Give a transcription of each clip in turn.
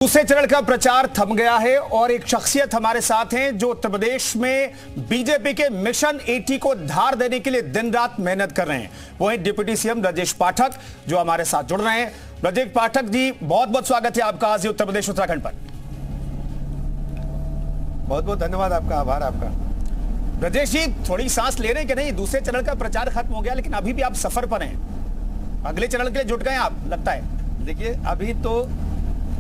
दूसरे चरण का प्रचार थम गया है और एक शख्सियत हमारे साथ हैं जो उत्तर प्रदेश में बीजेपी के मिशन 80 को धार देने के लिए दिन रात मेहनत कर रहे हैं। वो हैं डिप्टी सीएम ब्रजेश पाठक जो हमारे साथ जुड़ रहे हैं। ब्रजेश पाठक जी, बहुत बहुत स्वागत है आपका आज उत्तर प्रदेश उत्तराखंड पर। बहुत बहुत धन्यवाद आपका, आभार आपका। ब्रजेश जी, थोड़ी सांस ले रहे हैं कि नहीं? दूसरे चरण का प्रचार खत्म हो गया लेकिन अभी भी आप सफर पर हैं, अगले चरण के लिए जुट गए आप लगता है। देखिए, अभी तो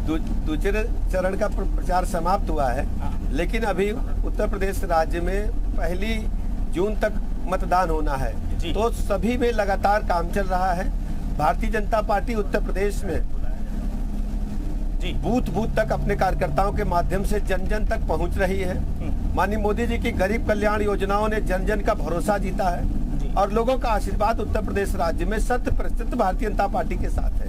दूसरे चरण का प्रचार समाप्त हुआ है, लेकिन अभी उत्तर प्रदेश राज्य में 1 जून तक मतदान होना है, तो सभी में लगातार काम चल रहा है। भारतीय जनता पार्टी उत्तर प्रदेश में बूथ बूथ तक अपने कार्यकर्ताओं के माध्यम से जन जन तक पहुंच रही है। माननीय मोदी जी की गरीब कल्याण योजनाओं ने जन जन का भरोसा जीता है और लोगों का आशीर्वाद उत्तर प्रदेश राज्य में 100% भारतीय जनता पार्टी के साथ है।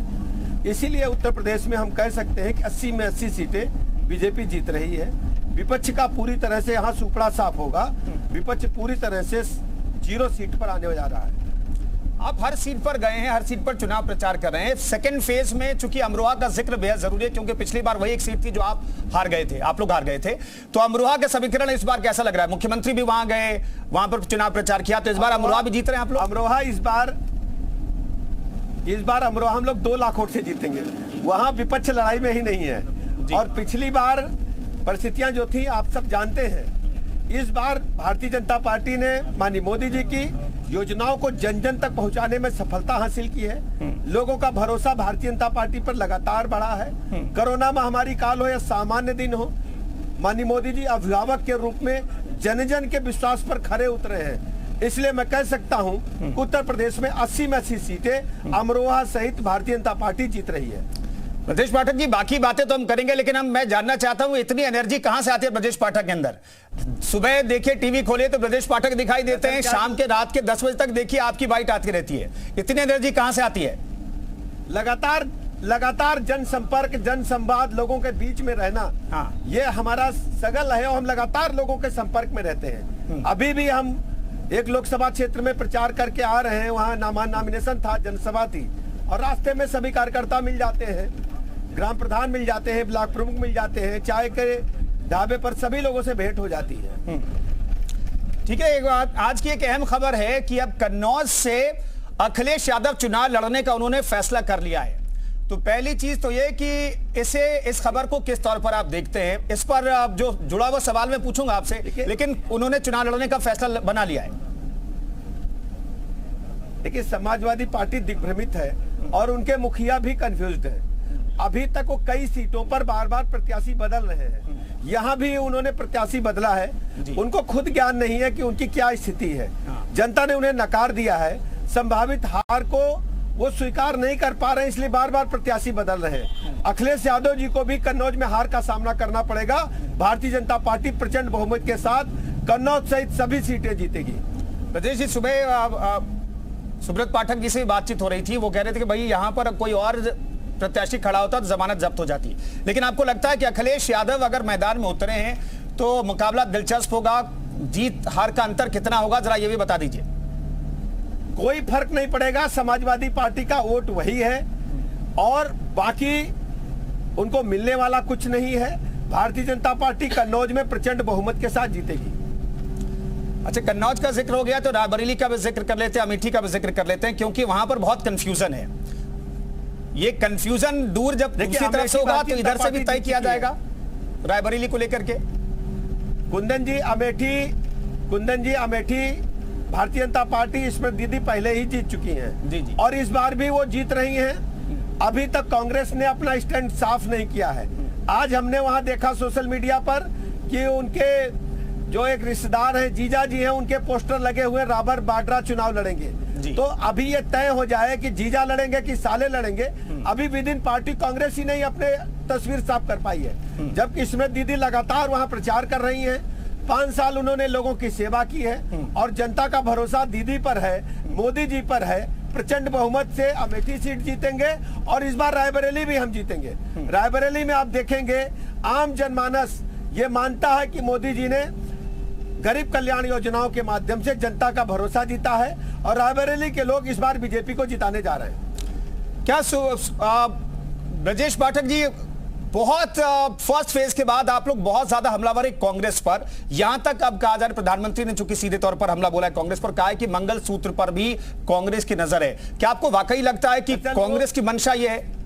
इसीलिए उत्तर प्रदेश में हम कह सकते हैं कि 80 में 80 सीटें बीजेपी जीत रही है। विपक्ष का पूरी तरह से यहाँ सुपड़ा साफ होगा। विपक्ष पूरी तरह से 0 सीट पर आने जा रहा है। आप हर सीट पर गए हैं, हर सीट पर चुनाव प्रचार कर रहे हैं। सेकंड फेज में चूंकि अमरोहा का जिक्र बेहद जरूरी है क्योंकि पिछली बार वही एक सीट थी जो आप हार गए थे, आप लोग हार गए थे। तो अमरोहा का समीकरण इस बार कैसा लग रहा है? मुख्यमंत्री भी वहां गए, वहां पर चुनाव प्रचार किया, तो इस बार अमरोहा भी जीत रहे हैं आप लोग? अमरोहा इस बार अमरोहा हम लोग 2 लाख वोट से जीतेंगे। वहां विपक्ष लड़ाई में ही नहीं है। और पिछली बार परिस्थितियां जो थी आप सब जानते हैं। इस बार भारतीय जनता पार्टी ने माननीय मोदी जी की योजनाओं को जन जन तक पहुंचाने में सफलता हासिल की है। लोगों का भरोसा भारतीय जनता पार्टी पर लगातार बढ़ा है। कोरोना महामारी काल हो या सामान्य दिन हो, माननीय मोदी जी अभिभावक के रूप में जन जन के विश्वास पर खरे उतरे हैं। इसलिए मैं कह सकता हूं उत्तर प्रदेश में 80 में 80 सीटें अमरोहा सहित भारतीय जनता पार्टी जीत रही है। ब्रजेश पाठक जी, बाकी बातें तो हम करेंगे लेकिन मैं जानना चाहता हूं इतनी एनर्जी कहां से आती है ब्रजेश पाठक के अंदर? सुबह देखिए, टीवी खोले तो ब्रजेश पाठक दिखाई देते हैं, शाम के रात के 10 बजे तक देखिए आपकी बाइट आती रहती है। इतनी एनर्जी कहां से आती है? लगातार जनसंपर्क, जनसंवाद, लोगों के बीच में रहना, ये हमारा सगल है और हम लगातार लोगों के संपर्क में रहते हैं। अभी भी हम एक लोकसभा क्षेत्र में प्रचार करके आ रहे हैं। वहां नॉमिनेशन था, जनसभा थी और रास्ते में सभी कार्यकर्ता मिल जाते हैं, ग्राम प्रधान मिल जाते हैं, ब्लॉक प्रमुख मिल जाते हैं, चाय के ढाबे पर सभी लोगों से भेंट हो जाती है। ठीक है, एक बात, आज की एक अहम खबर है कि अब कन्नौज से अखिलेश यादव चुनाव लड़ने का उन्होंने फैसला कर लिया है। तो पहली चीज तो ये कि इस खबर को किस तौर पर आप देखते हैं? इस पर जो जुड़ा हुआ सवाल मैं पूछूंगा आपसे, लेकिन उन्होंने चुनाव लड़ने का फैसला बना लिया है। देखिए, समाजवादी पार्टी दिग्भ्रमित है और उनके मुखिया भी कंफ्यूज्ड है। अभी तक वो कई सीटों पर बार बार प्रत्याशी बदल रहे हैं। यहाँ भी उन्होंने प्रत्याशी बदला है। उनको खुद ज्ञान नहीं है कि उनकी क्या स्थिति है। जनता ने उन्हें नकार दिया है। संभावित हार को वो स्वीकार नहीं कर पा रहे हैं, इसलिए बार बार प्रत्याशी बदल रहे हैं। अखिलेश यादव जी को भी कन्नौज में हार का सामना करना पड़ेगा। भारतीय जनता पार्टी प्रचंड बहुमत के साथ कन्नौज सहित सभी सीटें जीतेगी। ब्रजेश जी, सुबह सुब्रत पाठक जी से बातचीत हो रही थी, वो कह रहे थे कि भाई यहाँ पर कोई और प्रत्याशी खड़ा होता तो जमानत जब्त हो जाती। लेकिन आपको लगता है कि अखिलेश यादव अगर मैदान में उतरे हैं तो मुकाबला दिलचस्प होगा? जीत हार का अंतर कितना होगा, जरा ये भी बता दीजिए। कोई फर्क नहीं पड़ेगा। समाजवादी पार्टी का वोट वही है और बाकी उनको मिलने वाला कुछ नहीं है। भारतीय जनता पार्टी कन्नौज में प्रचंड बहुमत के साथ जीतेगी। अच्छा, कन्नौज का जिक्र हो गया तो रायबरेली का भी जिक्र कर लेते हैं, अमेठी का भी जिक्र कर लेते हैं, क्योंकि वहां पर बहुत कंफ्यूजन है। ये कंफ्यूजन दूर जब दूसरी तरफ से होगा तो इधर से भी तय किया जाएगा रायबरेली को लेकर के। कुंदन जी अमेठी भारतीय जनता पार्टी इसमें दीदी पहले ही जीत चुकी हैं और इस बार भी वो जीत रही हैं। अभी तक कांग्रेस ने अपना स्टैंड साफ नहीं किया है। आज हमने वहां देखा सोशल मीडिया पर कि उनके जो एक रिश्तेदार हैं, जीजा जी हैं, उनके पोस्टर लगे हुए राबर बाड्रा चुनाव लड़ेंगे। तो अभी ये तय हो जाए कि जीजा लड़ेंगे कि साले लड़ेंगे। अभी विद इन पार्टी कांग्रेस ही नहीं अपने तस्वीर साफ कर पाई है, जबकि इसमें दीदी लगातार वहां प्रचार कर रही हैं। 5 साल उन्होंने लोगों की सेवा की है और जनता का भरोसा दीदी पर है, मोदी जी पर है। प्रचंड बहुमत से अमेठी सीट जीतेंगे और इस बार रायबरेली भी हम जीतेंगे। रायबरेली में आप देखेंगे आम जनमानस ये मानता है कि मोदी जी ने गरीब कल्याण योजनाओं के माध्यम से जनता का भरोसा जीता है और रायबरेली के लोग इस बार बीजेपी को जिताने जा रहे हैं। क्या ब्रजेश पाठक जी, बहुत फर्स्ट फेज के बाद आप लोग बहुत ज्यादा हमलावर है कांग्रेस पर, यहां तक अब कहा जा रहा है प्रधानमंत्री ने चूंकि सीधे तौर पर हमला बोला है कांग्रेस पर, कहा है कि मंगलसूत्र पर भी कांग्रेस की नजर है। क्या आपको वाकई लगता है कि कांग्रेस की मंशा यह है?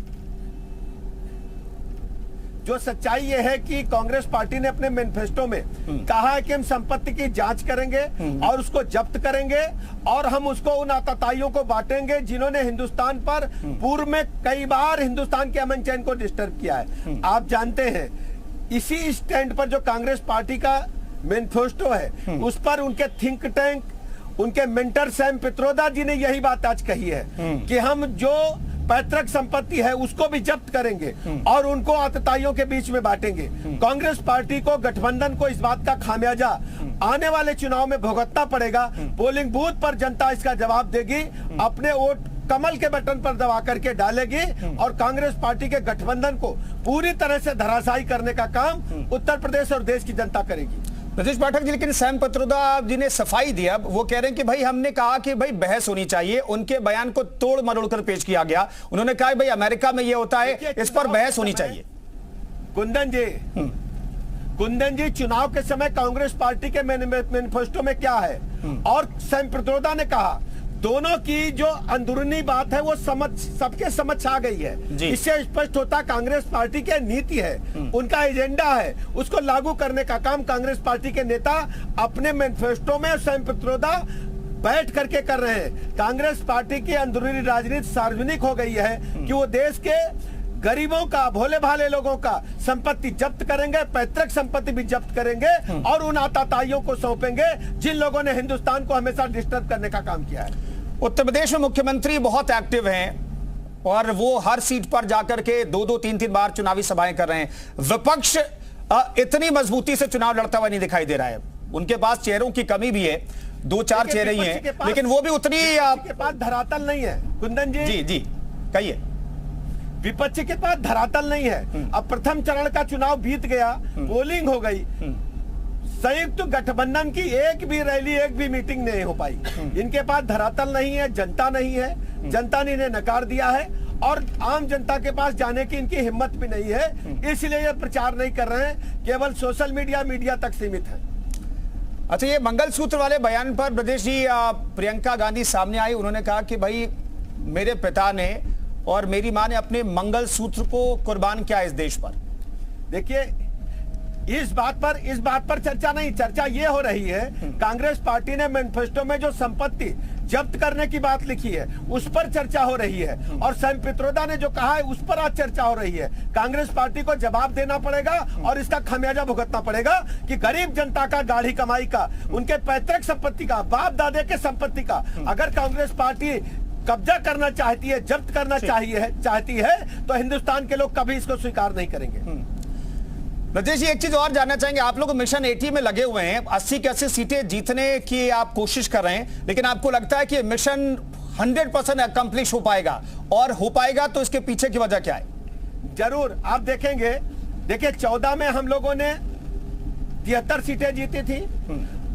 जो सच्चाई ये है कि कांग्रेस पार्टी ने अपने मैनिफेस्टो में कहा है कि हम संपत्ति की जांच करेंगे और उसको जब्त करेंगे और हम उसको उन आतताइयों को बांटेंगे जिन्होंने हिंदुस्तान पर पूर्व में कई बार हिंदुस्तान के अमन चैन को डिस्टर्ब किया है। आप जानते हैं इसी स्टैंड पर जो कांग्रेस पार्टी का मैनिफेस्टो है उस पर उनके थिंक टैंक, उनके मेंटर सैम पित्रोदा जी ने यही बात आज कही है कि हम जो पैतृक संपत्ति है उसको भी जब्त करेंगे और उनको आतताइयों के बीच में बांटेंगे। कांग्रेस पार्टी को, गठबंधन को इस बात का खामियाजा आने वाले चुनाव में भुगतना पड़ेगा। पोलिंग बूथ पर जनता इसका जवाब देगी, अपने वोट कमल के बटन पर दबा करके डालेगी और कांग्रेस पार्टी के गठबंधन को पूरी तरह से धराशायी करने का काम उत्तर प्रदेश और देश की जनता करेगी। ब्रजेश पाठक जी, लेकिन सैम पित्रोदा जी ने सफाई दिया, वो कह रहे हैं कि भाई हमने कहा कि भाई बहस होनी चाहिए, उनके बयान को तोड़ मरोड़ कर पेश किया गया। उन्होंने कहा भाई अमेरिका में ये होता है, इस पर बहस होनी चाहिए। कुंदन जी, चुनाव के समय कांग्रेस पार्टी के मैनिफेस्टो में क्या है और सैम पित्रोदा ने कहा, दोनों की जो अंदरूनी बात है वो सबके समझ आ गई है। इससे स्पष्ट होता कांग्रेस पार्टी की नीति है, उनका एजेंडा है, उसको लागू करने का काम कांग्रेस पार्टी के नेता अपने मैनिफेस्टो में सैम पित्रोदा बैठ करके कर रहे हैं। कांग्रेस पार्टी की अंदरूनी राजनीति सार्वजनिक हो गई है कि वो देश के गरीबों का, भोले भाले लोगों का संपत्ति जब्त करेंगे, पैतृक संपत्ति भी जब्त करेंगे और उन आतताइयों को सौंपेंगे जिन लोगों ने हिंदुस्तान को हमेशा डिस्टर्ब करने का काम किया है। उत्तर प्रदेश में मुख्यमंत्री बहुत एक्टिव हैं और वो हर सीट पर जाकर के 2-2, 3-3 बार चुनावी सभाएं कर रहे हैं। विपक्ष इतनी मजबूती से चुनाव लड़ता हुआ नहीं दिखाई दे रहा है। उनके पास चेहरों की कमी भी है, 2-4 चेहरे ही हैं, लेकिन वो भी उतनी के पास धरातल नहीं है। कुंदन जी जी कहिए। विपक्ष के पास धरातल नहीं है। अब प्रथम चरण का चुनाव बीत गया, पोलिंग हो गई, संयुक्त गठबंधन की एक भी रैली, एक भी मीटिंग नहीं हो पाई। इनके पास धरातल नहीं है, जनता नहीं है, जनता ने इन्हें नकार दिया है और आम जनता के पास जाने की इनकी हिम्मत भी नहीं है, इसलिए ये प्रचार नहीं कर रहे हैं, केवल सोशल मीडिया तक सीमित है। अच्छा, ये मंगलसूत्र वाले बयान पर ब्रजेश जी, प्रियंका गांधी सामने आई, उन्होंने कहा कि भाई मेरे पिता ने और मेरी मां ने अपने मंगलसूत्र को कुर्बान किया इस देश पर। देखिए, इस बात पर चर्चा नहीं, चर्चा ये हो रही है कांग्रेस पार्टी ने मैनिफेस्टो में जो संपत्ति जब्त करने की बात लिखी है उस पर चर्चा हो रही है और सैम पित्रोदा ने जो कहा है उस पर आज चर्चा हो रही है। कांग्रेस पार्टी को जवाब देना पड़ेगा और इसका खामियाजा भुगतना पड़ेगा कि गरीब जनता का, गाढ़ी कमाई का, उनके पैतृक संपत्ति का, बाप दादे के संपत्ति का अगर कांग्रेस पार्टी कब्जा करना चाहती है, जब्त करना चाहती है तो हिंदुस्तान के लोग कभी इसको स्वीकार नहीं करेंगे। ब्रजेश जी, एक चीज और जानना चाहेंगे, आप लोग मिशन 80 में लगे हुए हैं, 80 की 80 सीटें जीतने की आप कोशिश कर रहे हैं, लेकिन आपको लगता है कि मिशन 100% अकम्प्लिश हो पाएगा, और हो पाएगा तो इसके पीछे की वजह क्या है? जरूर, आप देखेंगे, देखिए 14 में हम लोगों ने 73 सीटें जीती थी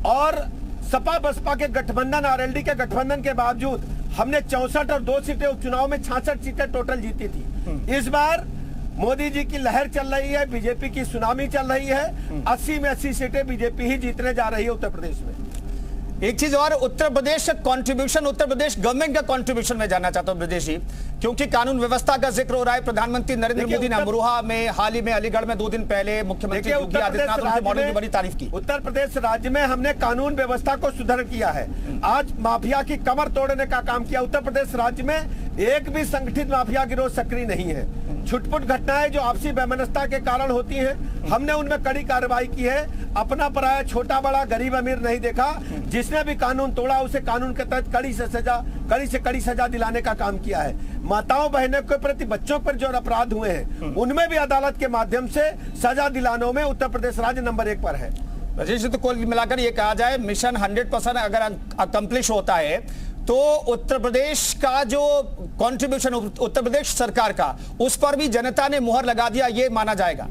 और सपा बसपा के गठबंधन, आरएलडी के गठबंधन के बावजूद हमने 64 और 2 सीटें उपचुनाव में 66 सीटें टोटल जीती थी। इस बार मोदी जी की लहर चल रही है, बीजेपी की सुनामी चल रही है, 80 में 80 सीटें बीजेपी ही जीतने जा रही है उत्तर प्रदेश में। एक चीज और, उत्तर प्रदेश कंट्रीब्यूशन, उत्तर प्रदेश गवर्नमेंट का कंट्रीब्यूशन में जानना चाहता हूं ब्रजेश जी, क्योंकि कानून व्यवस्था का जिक्र हो रहा है। प्रधानमंत्री नरेंद्र मोदी ने अमरोहा में, हाल ही में अलीगढ़ में 2 दिन पहले मुख्यमंत्री योगी आदित्यनाथ उनके मॉडल की बड़ी तारीफ की। उत्तर प्रदेश राज्य में हमने कानून व्यवस्था को सुधार किया है, आज माफिया की कमर तोड़ने का काम किया। उत्तर प्रदेश राज्य में एक भी संगठित माफिया गिरोह सक्रिय नहीं है। छुटपुट घटनाएं जो आपसी वैमनस्यता के कारण होती हैं, हमने उनमें कड़ी कार्रवाई की है। अपना पराया, छोटा बड़ा, गरीब अमीर नहीं देखा। जिसने भी कानून तोड़ा उसे कानून के तहत कड़ी से कड़ी सजा दिलाने का काम किया है। माताओं बहनों के प्रति, बच्चों पर जो अपराध हुए हैं उनमें भी अदालत के माध्यम से सजा दिलाने में उत्तर प्रदेश राज्य नंबर 1 पर है। ब्रजेश जी, तो कुल मिलाकर ये कहा जाए मिशन 100% अगर अकम्प्लिश होता है तो उत्तर प्रदेश का जो कंट्रीब्यूशन, उत्तर प्रदेश सरकार का, उस पर भी जनता ने मुहर लगा दिया, ये माना जाएगा।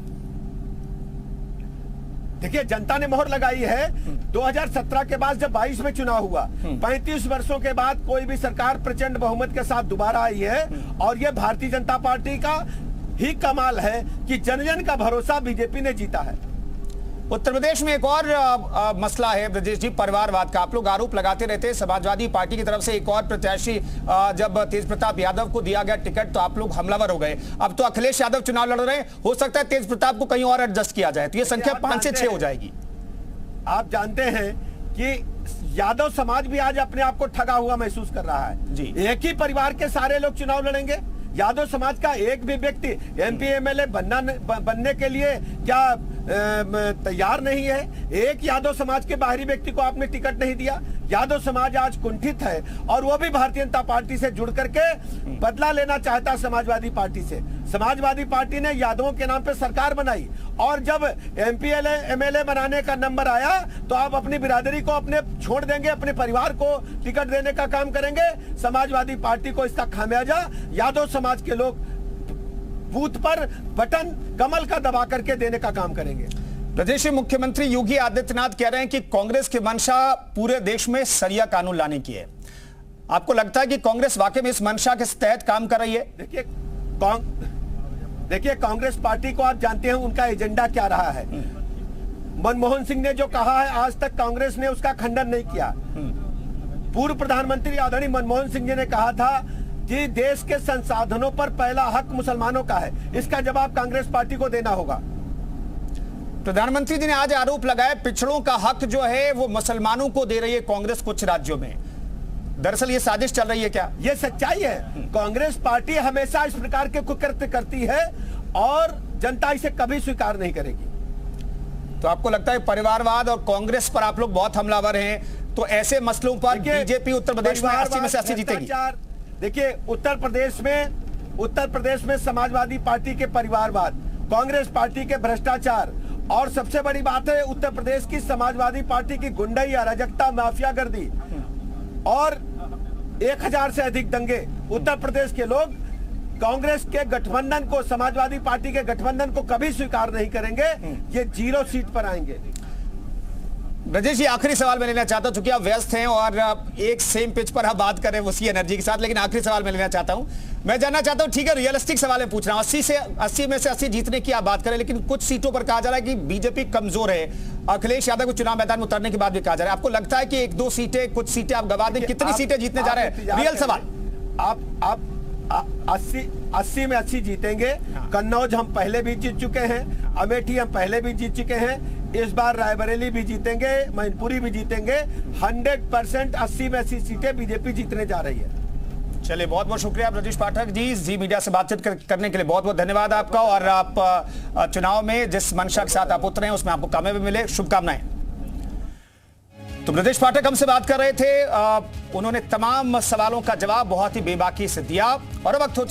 देखिए, जनता ने मोहर लगाई है। 2017 के बाद जब 22 में चुनाव हुआ, 35 वर्षों के बाद कोई भी सरकार प्रचंड बहुमत के साथ दोबारा आई है और ये भारतीय जनता पार्टी का ही कमाल है कि जन जन का भरोसा बीजेपी ने जीता है। उत्तर प्रदेश में एक और मसला है ब्रजेश जी, परिवारवाद का। आप लोग आरोप लगाते रहते हैं समाजवादी पार्टी की तरफ से एक और प्रत्याशी जब तेज प्रताप यादव को दिया गया टिकट तो आप लोग हमलावर हो गए। अब तो अखिलेश यादव चुनाव लड़ रहे हैं, हो सकता है तेज प्रताप को कहीं और एडजस्ट किया जाए, तो ये संख्या 5 से 6 हो जाएगी। आप जानते हैं कि यादव समाज भी आज अपने आप को ठगा हुआ महसूस कर रहा है जी। एक ही परिवार के सारे लोग चुनाव लड़ेंगे, यादव समाज का एक भी व्यक्ति एमपी एमएलए बनने के लिए क्या तैयार नहीं है। एक यादव समाज के बाहरी व्यक्ति को आपने टिकट नहीं दिया। यादव समाज आज कुंठित है और वो भी भारतीय जनता पार्टी से जुड़ करके बदला लेना चाहता है समाजवादी पार्टी से। समाजवादी पार्टी ने यादवों के नाम पे सरकार बनाई और जब एमपी एमएलए बनाने का नंबर आया तो आप अपनी बिरादरी को अपने छोड़ देंगे, अपने परिवार को टिकट देने का काम करेंगे। समाजवादी पार्टी को इसका खामियाजा यादव समाज के लोग बूथ पर बटन कमल का दबा करके देने का काम करेंगे। प्रदेश के मुख्यमंत्री योगी आदित्यनाथ कह रहे हैं कि कांग्रेस की मंशा पूरे देश में सरिया कानून लाने की है। आपको लगता है कि कांग्रेस वाकई में इस मंशा के तहत काम कर रही है? देखिए कांग्रेस पार्टी को आप जानते हैं उनका एजेंडा क्या रहा है। मनमोहन सिंह ने जो कहा है आज तक कांग्रेस ने उसका खंडन नहीं किया। पूर्व प्रधानमंत्री आदरणीय मनमोहन सिंह जी ने कहा था कि देश के संसाधनों पर पहला हक मुसलमानों का है, इसका जवाब कांग्रेस पार्टी को देना होगा। प्रधानमंत्री जी ने आज आरोप लगाया पिछड़ों का हक जो है वो मुसलमानों को दे रही है कांग्रेस कुछ राज्यों में। दरअसल ये साजिश चल रही है क्या? ये सच्चाई है। कांग्रेस पार्टी हमेशा इस प्रकार के कुकृत्य करती है और जनता इसे कभी स्वीकार नहीं करेगी। तो आपको लगता है परिवारवाद और कांग्रेस पर आप लोग बहुत हमलावर हैं, तो ऐसे मसलों पर बीजेपी उत्तर प्रदेश में 80 में से 80 जीतेगी? देखिए उत्तर प्रदेश में समाजवादी पार्टी के परिवारवाद, कांग्रेस पार्टी के भ्रष्टाचार और सबसे बड़ी बात है उत्तर प्रदेश की समाजवादी पार्टी की गुंडाई, अराजकता, माफियागर्दी और 1000 से अधिक दंगे। उत्तर प्रदेश के लोग कांग्रेस के गठबंधन को, समाजवादी पार्टी के गठबंधन को कभी स्वीकार नहीं करेंगे। ये 0 सीट पर आएंगे। ब्रजेश जी आखिरी सवाल मैं लेना चाहता हूं, चूंकि आप व्यस्त हैं और एक सेम पिच पर आप बात करें उसी एनर्जी के साथ, लेकिन आखिरी सवाल मैं लेना चाहता हूं। मैं जानना चाहता हूं, ठीक है रियलिस्टिक सवाल मैं पूछ रहा हूं, 80 में से 80 जीतने की आप बात करें, लेकिन कुछ सीटों पर कहा जा रहा है कि बीजेपी कमजोर है। अखिलेश यादव को चुनाव मैदान में उतरने के बाद भी कहा जा रहा है। आपको लगता है कि 1-2 सीटें, कुछ सीटें आप गवा दें? कितनी सीटें जीतने जा रहे हैं? रियल सवाल। आप 80 में 80 जीतेंगे। कन्नौज हम पहले भी जीत चुके हैं, अमेठी हम पहले भी जीत चुके हैं, इस बार रायबरेली भी जीतेंगे, मैनपुरी भी जीतेंगे। 100% 80 में 80 सीटें बीजेपी जीतने जा रही है। चलिए बहुत बहुत शुक्रिया ब्रजेश पाठक जी, जी मीडिया से बातचीत करने के लिए बहुत बहुत धन्यवाद आपका। और आप चुनाव में जिस मंशा के साथ आप उतरे हैं उसमें आपको कामयाबी मिले, शुभकामनाएं। तो ब्रजेश पाठक हमसे बात कर रहे थे, उन्होंने तमाम सवालों का जवाब बहुत ही बेबाकी से दिया और अब वक्त